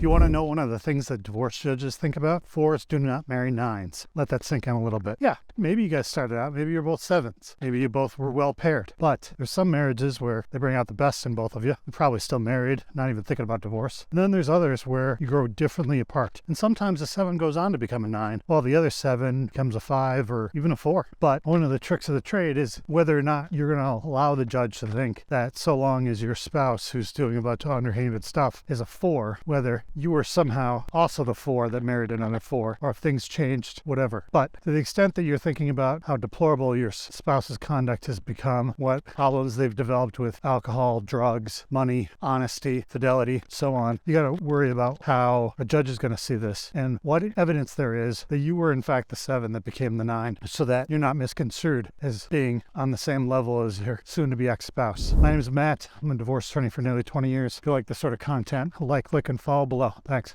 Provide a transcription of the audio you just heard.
You want to know one of the things that divorce judges think about? 4s do not marry 9s. Let that sink in a little bit. Yeah, maybe you guys started out, maybe you're both 7s. Maybe you both were well paired. But there's some marriages where they bring out the best in both of you. You're probably still married, not even thinking about divorce. And then there's others where you grow differently apart. And sometimes a 7 goes on to become a 9, while the other 7 becomes a 5 or even a 4. But one of the tricks of the trade is whether or not you're going to allow the judge to think that so long as your spouse who's doing a bunch of underhanded stuff is a 4, whether you were somehow also the 4 that married another 4, or if things changed, whatever. But to the extent that you're thinking about how deplorable your spouse's conduct has become, what problems they've developed with alcohol, drugs, money, honesty, fidelity, so on, you got to worry about how a judge is going to see this and what evidence there is that you were in fact the 7 that became the 9, so that you're not misconstrued as being on the same level as your soon-to-be ex-spouse. My name is Matt. I'm a divorce attorney for nearly 20 years. If you like this sort of content, like, click, and follow below. Thanks.